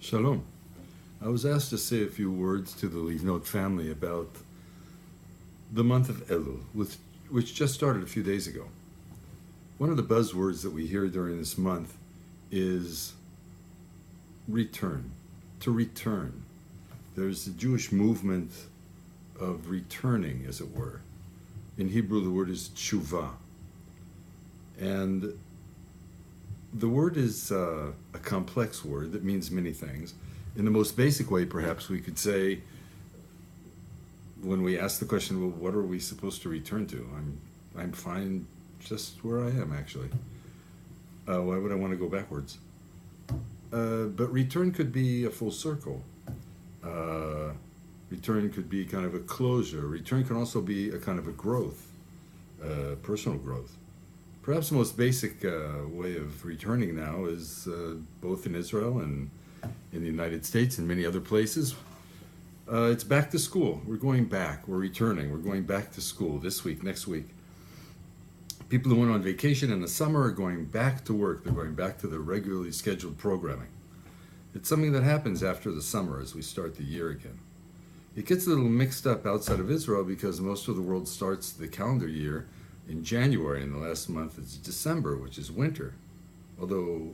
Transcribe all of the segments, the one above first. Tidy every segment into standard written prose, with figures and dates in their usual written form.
Shalom. I was asked to say a few words to the Livnot family about the month of Elul, which just started a few days ago. One of the buzzwords that we hear during this month is return, to return. There's a Jewish movement of returning, as it were. In Hebrew, the word is tshuva. And the word is a complex word that means many things. In the most basic way, perhaps, we could say, when we ask the question, well, what are we supposed to return to? I'm fine just where I am, actually. Why would I want to go backwards? But return could be a full circle. Return could be kind of a closure. Return can also be a kind of a growth, personal growth. Perhaps the most basic way of returning now is both in Israel and in the United States and many other places. It's back to school. We're going back. We're returning. We're going back to school this week, next week. People who went on vacation in the summer are going back to work. They're going back to their regularly scheduled programming. It's something that happens after the summer as we start the year again. It gets a little mixed up outside of Israel because most of the world starts the calendar year in January, and the last month is December, which is winter. Although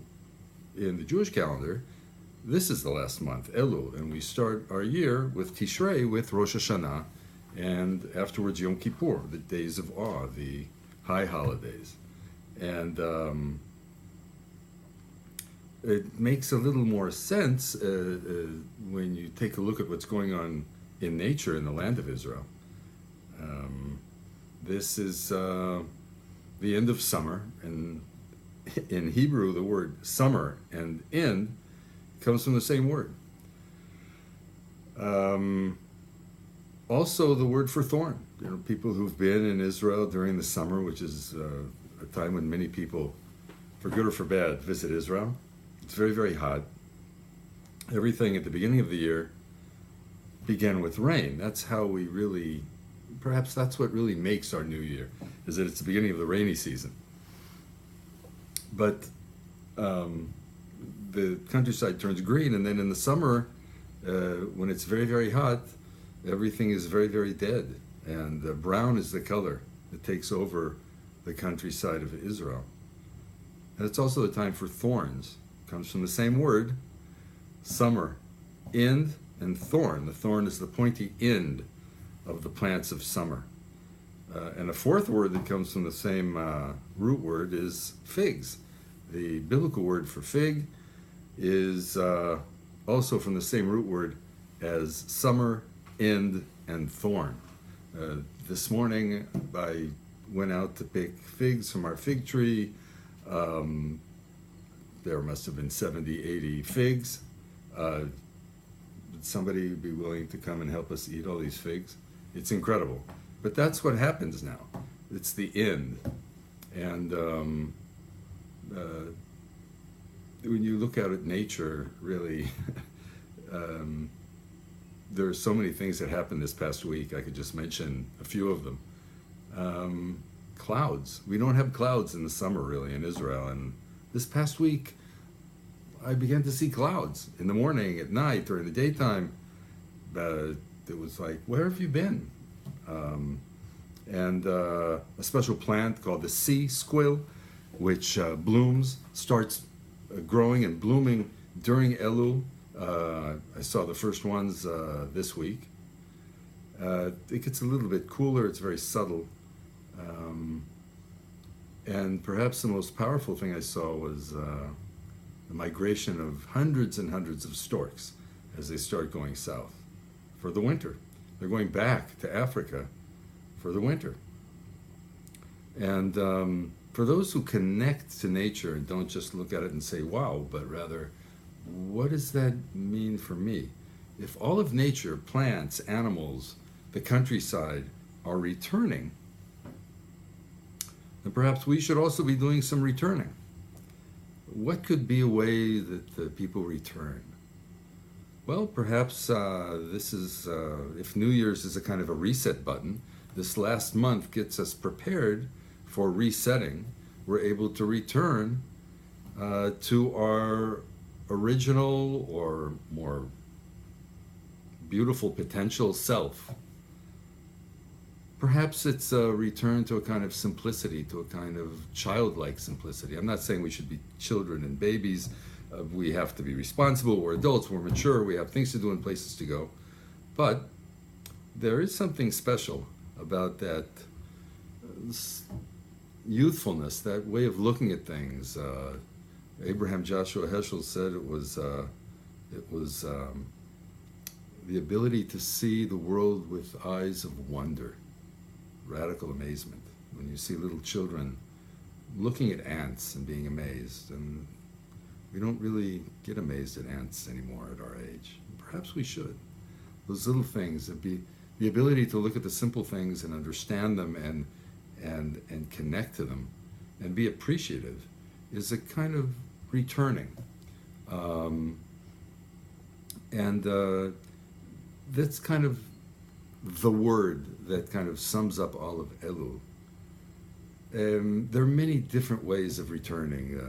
in the Jewish calendar, this is the last month, Elul, and we start our year with Tishrei, with Rosh Hashanah, and afterwards Yom Kippur, the days of awe, the high holidays. And it makes a little more sense when you take a look at what's going on in nature in the land of Israel. This is the end of summer, and in Hebrew, the word summer and end comes from the same word. Also, the word for thorn. You know, people who've been in Israel during the summer, which is a time when many people, for good or for bad, visit Israel. It's very, very hot. Everything at the beginning of the year began with rain. That's how we really, perhaps that's what really makes our new year, is that it's the beginning of the rainy season. But the countryside turns green, and then in the summer, when it's very, very hot, everything is very, very dead. And brown is the color that takes over the countryside of Israel. And it's also the time for thorns. It comes from the same word, summer, end, and thorn. The thorn is the pointy end of the plants of summer. And a fourth word that comes from the same root word is figs. The biblical word for fig is also from the same root word as summer, end, and thorn. This morning I went out to pick figs from our fig tree. There must have been 70, 80 figs. Would somebody be willing to come and help us eat all these figs? It's incredible. But that's what happens now. It's the end. And when you look out at nature, really, there are so many things that happened this past week. I could just mention a few of them. Clouds. We don't have clouds in the summer, really, in Israel. And this past week, I began to see clouds in the morning, at night, during the daytime. It was like, where have you been? And a special plant called the sea squill, which blooms, starts growing and blooming during Elul. I saw the first ones this week. It gets a little bit cooler. It's very subtle. And perhaps the most powerful thing I saw was the migration of hundreds and hundreds of storks as they start going south for the winter. They're going back to Africa for the winter. And for those who connect to nature and don't just look at it and say, wow, but rather, what does that mean for me? If all of nature, plants, animals, the countryside are returning, then perhaps we should also be doing some returning. What could be a way that the people return? Well, perhaps this is, if New Year's is a kind of a reset button, this last month gets us prepared for resetting. We're able to return to our original or more beautiful potential self. Perhaps it's a return to a kind of simplicity, to a kind of childlike simplicity. I'm not saying we should be children and babies. We have to be responsible. We're adults. We're mature. We have things to do and places to go. But there is something special about that youthfulness, that way of looking at things. Abraham Joshua Heschel said it was the ability to see the world with eyes of wonder, radical amazement. When you see little children looking at ants and being amazed, and we don't really get amazed at ants anymore at our age. Perhaps we should. Those little things, the ability to look at the simple things and understand them and connect to them and be appreciative, is a kind of returning. That's kind of the word that kind of sums up all of Elul. There are many different ways of returning.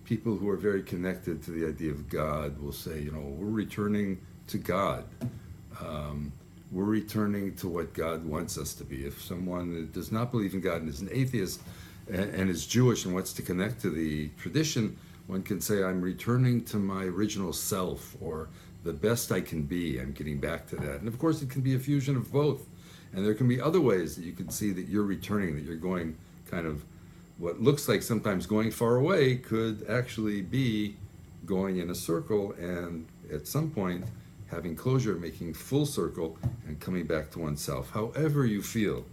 People who are very connected to the idea of God will say, we're returning to God. We're returning to what God wants us to be. If someone does not believe in God and is an atheist and is Jewish and wants to connect to the tradition, one can say, I'm returning to my original self, or the best I can be. I'm getting back to that. And of course, it can be a fusion of both. And there can be other ways that you can see that you're returning, that you're going kind of, what looks like sometimes going far away could actually be going in a circle, and at some point having closure, making full circle, and coming back to oneself. However you feel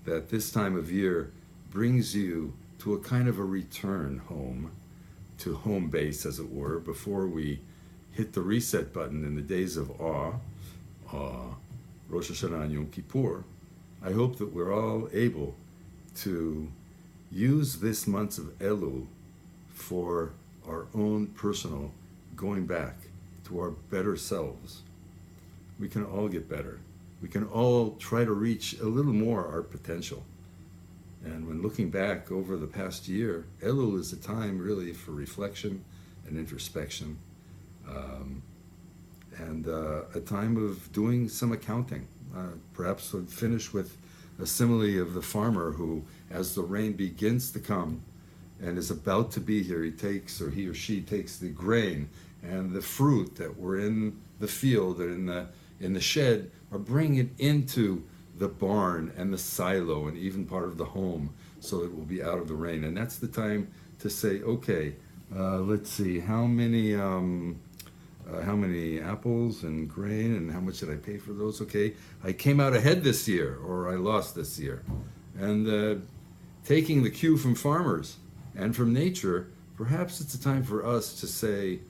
that this time of year brings you to a kind of a return home, to home base, as it were, before we hit the reset button in the days of awe, Rosh Hashanah and Yom Kippur. I hope that we're all able to use this month of Elul for our own personal going back to our better selves. We can all get better. We can all try to reach a little more our potential. And when looking back over the past year, Elul is a time really for reflection and introspection, and a time of doing some accounting. Perhaps we'll finish with a simile of the farmer who, as the rain begins to come and is about to be here, he or she takes the grain and the fruit that were in the field and in the shed, or bring it into the barn and the silo and even part of the home, so it will be out of the rain. And that's the time to say, okay, let's see, how many apples and grain, and how much did I pay for those? Okay, I came out ahead this year, or I lost this year. And taking the cue from farmers and from nature, perhaps it's a time for us to say,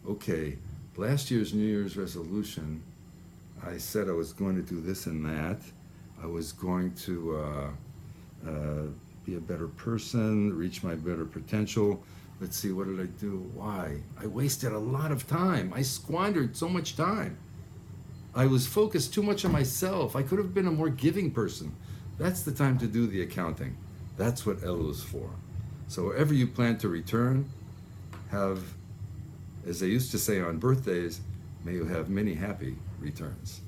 okay, last year's New Year's resolution, I said I was going to do this and that. I was going to be a better person, reach my better potential. Let's see, what did I do? Why? I wasted a lot of time. I squandered so much time. I was focused too much on myself. I could have been a more giving person. That's the time to do the accounting. That's what Elul is for. So wherever you plan to return, have, as they used to say on birthdays, may you have many happy returns.